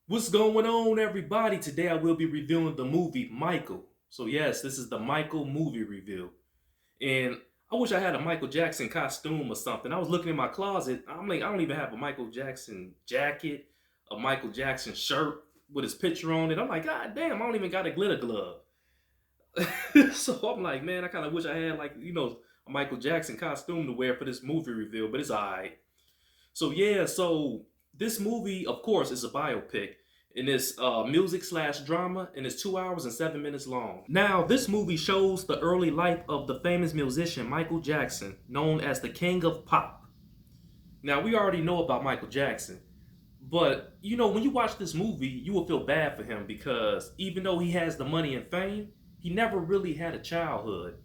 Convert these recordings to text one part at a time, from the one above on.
What's going on, everybody? Today I will be reviewing the movie Michael. So yes, this is the Michael movie review. And I wish I had a Michael Jackson costume or something. I was looking in my closet. I'm like, I don't even have a Michael Jackson jacket, a Michael Jackson shirt with his picture on it. I'm like, God damn, I don't even got a glitter glove. So I'm like, man, I kind of wish I had a Michael Jackson costume to wear for this movie review, but it's alright. So yeah, so this movie, of course, is a biopic, and it's music slash drama, and it's 2 hours and 7 minutes long. Now, this movie shows the early life of the famous musician Michael Jackson, known as the King of Pop. Now, we already know about Michael Jackson, but when you watch this movie, you will feel bad for him because even though he has the money and fame, he never really had a childhood.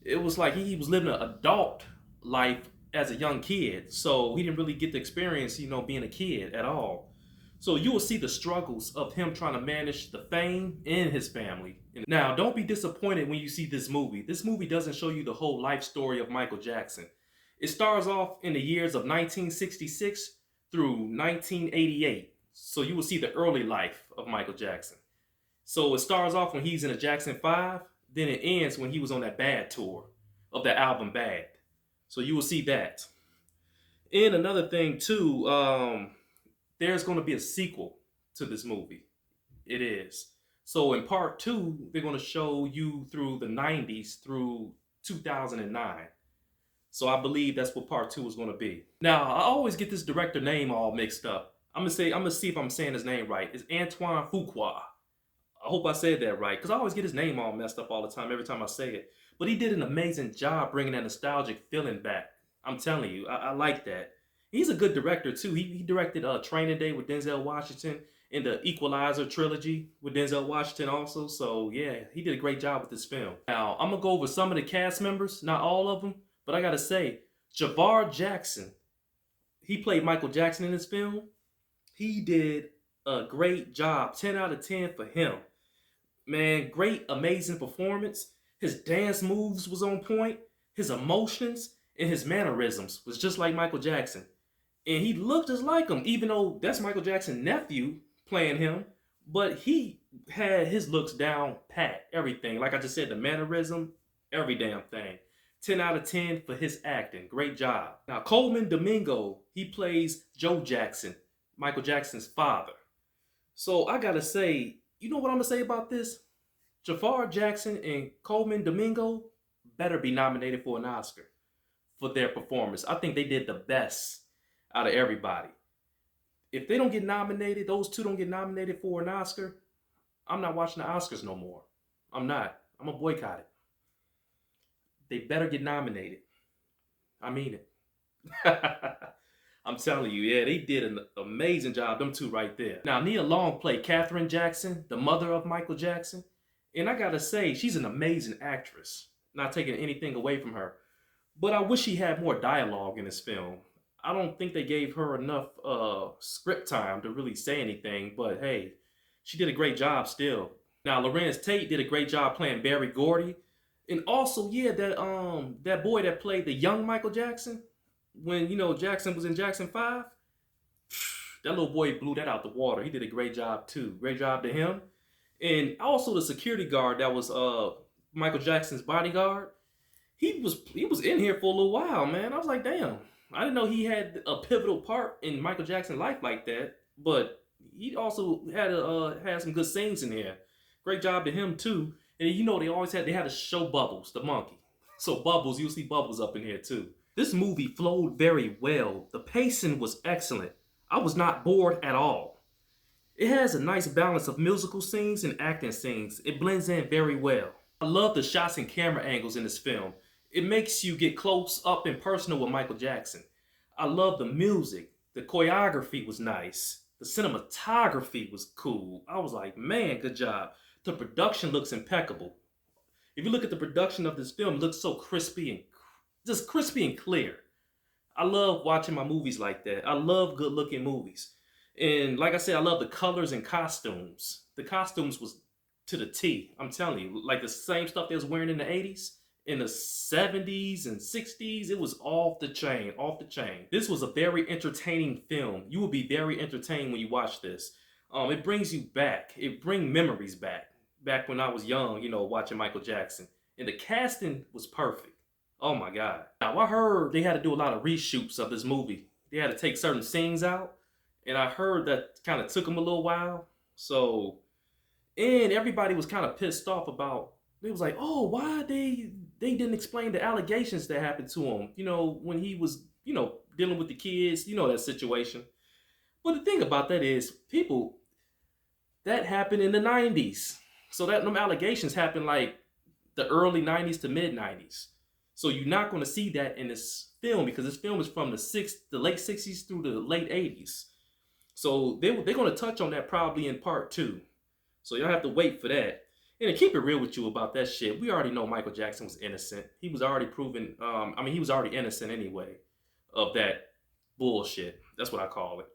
It was like he was living an adult life as a young kid, so he didn't really get to experience, being a kid at all. So you will see the struggles of him trying to manage the fame and his family. Now, don't be disappointed when you see this movie. This movie doesn't show you the whole life story of Michael Jackson. It starts off in the years of 1966 through 1988. So you will see the early life of Michael Jackson. So it starts off when he's in the Jackson 5, then it ends when he was on that Bad tour of that album Bad. So you will see that. And another thing too, there's going to be a sequel to this movie. It is. So in part two, they're going to show you through the 90s through 2009. So I believe that's what part two is going to be. Now, I always get this director name all mixed up. I'm gonna see if I'm saying his name right. It's Antoine Fuqua. I hope I said that right, because I always get his name all messed up all the time, every time I say it. But he did an amazing job bringing that nostalgic feeling back. I'm telling you, I like that. He's a good director, too. He directed Training Day with Denzel Washington and the Equalizer trilogy with Denzel Washington also. So, yeah, he did a great job with this film. Now, I'm going to go over some of the cast members, not all of them, but I got to say, Jaafar Jackson, he played Michael Jackson in this film. He did a great job. 10 out of 10 for him. Man, great, amazing performance. His dance moves was on point. His emotions and his mannerisms was just like Michael Jackson. And he looked just like him, even though that's Michael Jackson's nephew playing him. But he had his looks down pat, everything. Like I just said, the mannerism, every damn thing. 10 out of 10 for his acting. Great job. Now, Colman Domingo, he plays Joe Jackson, Michael Jackson's father. So I gotta say, you know what I'm gonna say about this? Jaafar Jackson and Colman Domingo better be nominated for an Oscar for their performance. I think they did the best out of everybody. If they don't get nominated, those two don't get nominated for an Oscar, I'm not watching the Oscars no more. I'm not. I'm gonna boycott it. They better get nominated. I mean it. I'm telling you, yeah, they did an amazing job, them two right there. Now, Nia Long played Katherine Jackson, the mother of Michael Jackson. And I gotta say, she's an amazing actress. Not taking anything away from her. But I wish she had more dialogue in this film. I don't think they gave her enough script time to really say anything, but hey, she did a great job still. Now, Larenz Tate did a great job playing Barry Gordy. And also, yeah, that boy that played the young Michael Jackson, when Jackson was in Jackson 5, that little boy blew that out the water. He did a great job too. Great job to him. And also the security guard that was Michael Jackson's bodyguard. He was in here for a little while, man. I was like, damn. I didn't know he had a pivotal part in Michael Jackson's life like that. But he also had some good scenes in here. Great job to him too. And they had to show Bubbles, the monkey. So Bubbles, you'll see Bubbles up in here too. This movie flowed very well. The pacing was excellent. I was not bored at all. It has a nice balance of musical scenes and acting scenes. It blends in very well. I love the shots and camera angles in this film. It makes you get close up and personal with Michael Jackson. I love the music. The choreography was nice. The cinematography was cool. I was like, man, good job. The production looks impeccable. If you look at the production of this film, it looks so crispy and clear. I love watching my movies like that. I love good looking movies. And like I said, I love the colors and costumes. The costumes was to the T. I'm telling you, like the same stuff they was wearing in the 80s, in the 70s and 60s, it was off the chain, off the chain. This was a very entertaining film. You will be very entertained when you watch this. It brings you back. It brings memories back. Back when I was young, watching Michael Jackson. And the casting was perfect. Oh my God. Now I heard they had to do a lot of reshoots of this movie. They had to take certain scenes out. And I heard that kind of took them a little while. So, and everybody was kind of pissed off about, they was like, oh, why they didn't explain the allegations that happened to him, when he was, dealing with the kids, that situation. But the thing about that is, people, that happened in the 90s. So that them allegations happened like the early 90s to mid 90s. So you're not going to see that in this film because this film is from the late 60s through the late 80s. So they're going to touch on that probably in part 2. So you'll have to wait for that. And to keep it real with you about that shit, we already know Michael Jackson was innocent. He was already proven, he was already innocent anyway of that bullshit. That's what I call it.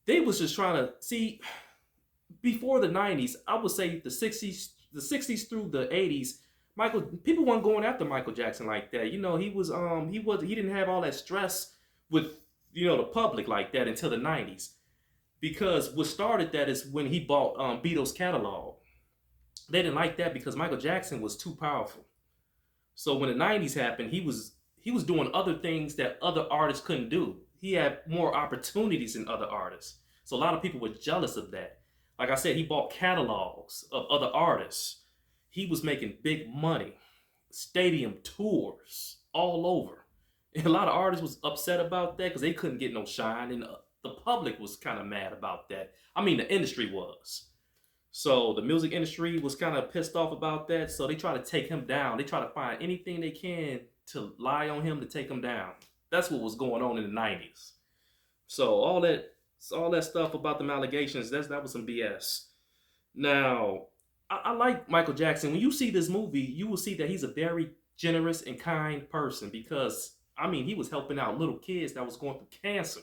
They was just trying to see, before the 90s, I would say the 60s through the 80s, people weren't going after Michael Jackson like that. He didn't have all that stress with, the public like that until the 90s. Because what started that is when he bought Beatles catalog. They didn't like that because Michael Jackson was too powerful. So when the 90s happened, he was doing other things that other artists couldn't do. He had more opportunities than other artists. So a lot of people were jealous of that. Like I said, he bought catalogs of other artists. He was making big money, stadium tours all over. And a lot of artists was upset about that because they couldn't get no shine. And the public was kind of mad about that. I mean, the industry was. So the music industry was kind of pissed off about that. So they try to take him down. They try to find anything they can to lie on him to take him down. That's what was going on in the 90s. So all that stuff about the allegations, that was some BS. Now, I like Michael Jackson. When you see this movie, you will see that he's a very generous and kind person because, he was helping out little kids that was going through cancer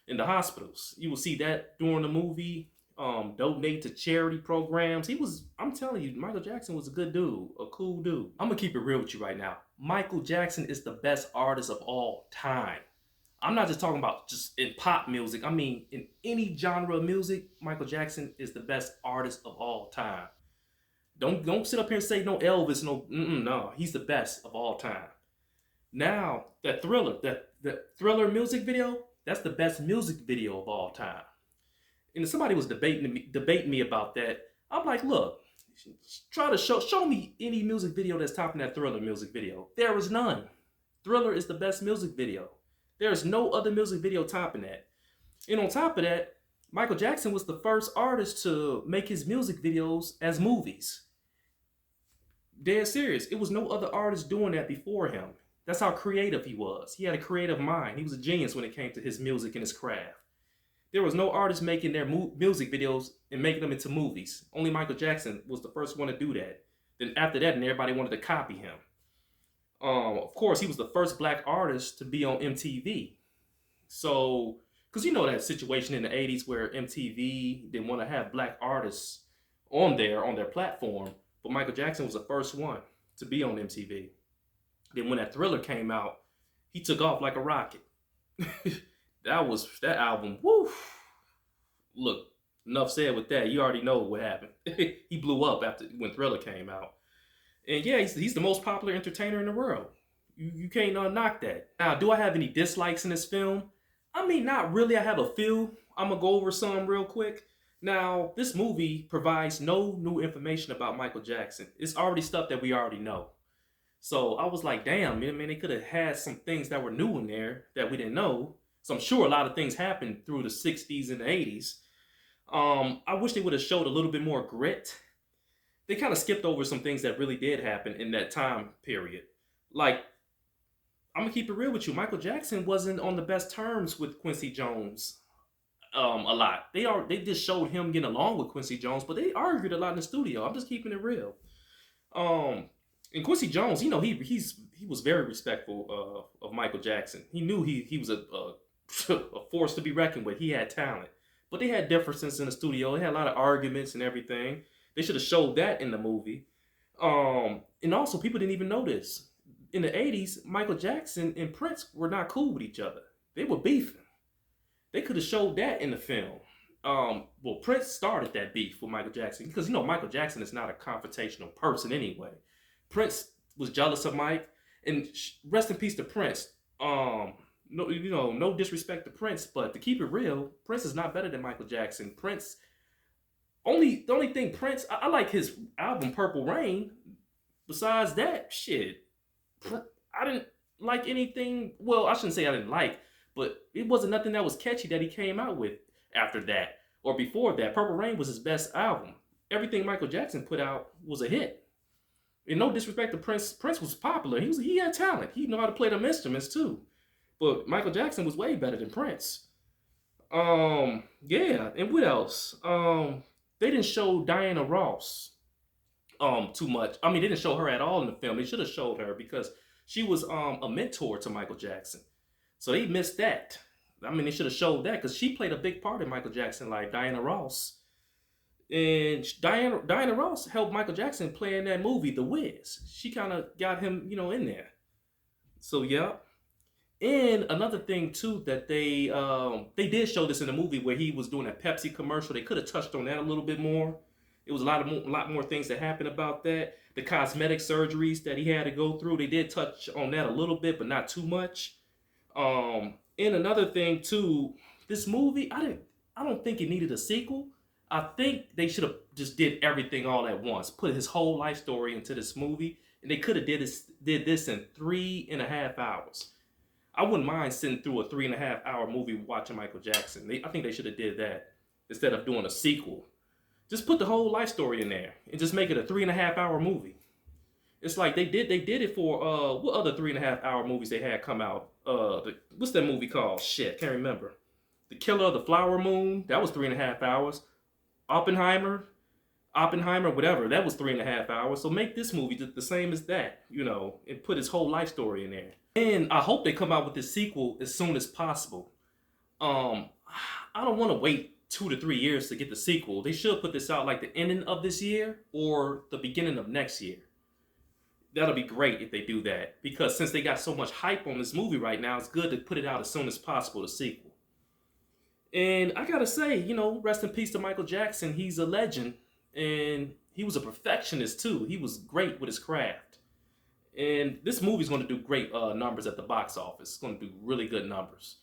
in the hospitals. You will see that during the movie. Donate to charity programs. I'm telling you, Michael Jackson was a good dude, a cool dude. I'm gonna keep it real with you right now. Michael Jackson is the best artist of all time. I'm not just talking about just in pop music. In any genre of music, Michael Jackson is the best artist of all time. Don't sit up here and say no Elvis, no. He's the best of all time. Now, that Thriller music video, that's the best music video of all time. And somebody was debating me about that. I'm like, look, try to show me any music video that's topping that Thriller music video. There is none. Thriller is the best music video. There is no other music video topping that. And on top of that, Michael Jackson was the first artist to make his music videos as movies. Dead serious. It was no other artist doing that before him. That's how creative he was. He had a creative mind. He was a genius when it came to his music and his craft. There was no artist making their music videos and making them into movies. Only Michael Jackson was the first one to do that. Then after that, and everybody wanted to copy him. Of course, he was the first black artist to be on MTV. So, because that situation in the 80s where MTV didn't want to have black artists on their platform. But Michael Jackson was the first one to be on MTV. Then when that Thriller came out, he took off like a rocket. That album, woo. Look, enough said with that. You already know what happened. He blew up when Thriller came out. And yeah, he's the most popular entertainer in the world. You can't knock that. Now, do I have any dislikes in this film? Not really. I have a few. I'm going to go over some real quick. Now, this movie provides no new information about Michael Jackson. It's already stuff that we already know. So I was like, damn, man, they could have had some things that were new in there that we didn't know. So I'm sure a lot of things happened through the 60s and the 80s. I wish they would have showed a little bit more grit. They kind of skipped over some things that really did happen in that time period. Like, I'm going to keep it real with you. Michael Jackson wasn't on the best terms with Quincy Jones a lot. They just showed him getting along with Quincy Jones, but they argued a lot in the studio. I'm just keeping it real. And Quincy Jones, he was very respectful of Michael Jackson. He knew he was a force to be reckoned with. He had talent. But they had differences in the studio. They had a lot of arguments and everything. They should have showed that in the movie. And also, people didn't even know this. In the 80s, Michael Jackson and Prince were not cool with each other. They were beefing. They could have showed that in the film. well, Prince started that beef with Michael Jackson because Michael Jackson is not a confrontational person anyway. Prince was jealous of Mike, and rest in peace to Prince. No, no disrespect to Prince, but to keep it real, Prince is not better than Michael Jackson. The only thing Prince, I like his album Purple Rain. Besides that, shit, I didn't like anything. Well, I shouldn't say I didn't like, but it wasn't nothing that was catchy that he came out with after that or before that. Purple Rain was his best album. Everything Michael Jackson put out was a hit. And no disrespect to Prince, Prince was popular. He had talent. He knew how to play them instruments too. But Michael Jackson was way better than Prince. Yeah, and what else? They didn't show Diana Ross too much. I mean, they didn't show her at all in the film. They should have showed her because she was a mentor to Michael Jackson. So they missed that. I mean, they should have showed that because she played a big part in Michael Jackson, like Diana Ross. And Diana Ross helped Michael Jackson play in that movie, The Wiz. She kind of got him, in there. So yeah. And another thing too that they did show this in the movie where he was doing a Pepsi commercial. They could have touched on that a little bit more. It was a lot more things that happened about that. The cosmetic surgeries that he had to go through. They did touch on that a little bit, but not too much. And another thing too, this movie, I don't think it needed a sequel. I think they should have just did everything all at once. Put his whole life story into this movie, and they could have did this in 3.5 hours. I wouldn't mind sitting through a 3.5 hour movie watching Michael Jackson. I think they should have did that instead of doing a sequel. Just put the whole life story in there and just make it a 3.5 hour movie. It's like they did it for what other 3.5 hour movies they had come out? What's that movie called? Shit, can't remember. The Killer of the Flower Moon, that was 3.5 hours. Oppenheimer, whatever, that was 3.5 hours. So make this movie the same as that, and put his whole life story in there. And I hope they come out with this sequel as soon as possible. I don't want to wait 2 to 3 years to get the sequel. They should put this out like the ending of this year or the beginning of next year. That'll be great if they do that. Because since they got so much hype on this movie right now, it's good to put it out as soon as possible, the sequel. And I gotta say, rest in peace to Michael Jackson. He's a legend. And he was a perfectionist too. He was great with his craft. And this movie's going to do great numbers at the box office. It's going to do really good numbers.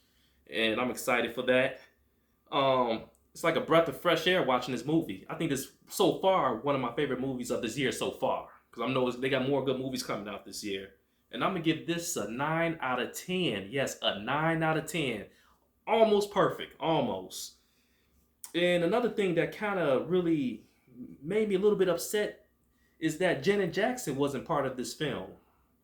And I'm excited for that. It's like a breath of fresh air watching this movie. I think this, so far, one of my favorite movies of this year so far. Because I know they got more good movies coming out this year. And I'm going to give this a 9 out of 10. Yes, a 9 out of 10. Almost perfect. Almost. And another thing that kind of really made me a little bit upset is that Janet Jackson wasn't part of this film.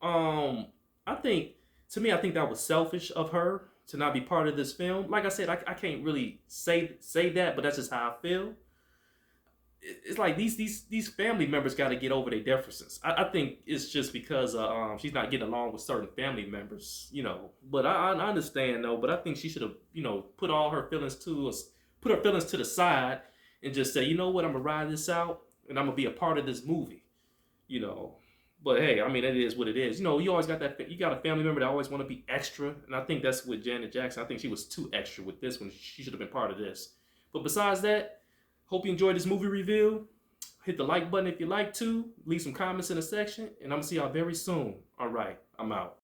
I think that was selfish of her to not be part of this film. Like I said, I can't really say that, but that's just how I feel. It's like these family members got to get over their differences. I think it's just because she's not getting along with certain family members, But I understand though. But I think she should have, put her feelings to the side and just say, you know what, I'm gonna ride this out and I'm gonna be a part of this movie, But hey, I mean, it is what it is. You always got you got a family member that always want to be extra, and I think that's with Janet Jackson. I think she was too extra with this one. She should have been part of this. But besides that, hope you enjoyed this movie review. Hit the like button if you like to. Leave some comments in the section, and I'm gonna see y'all very soon. All right, I'm out.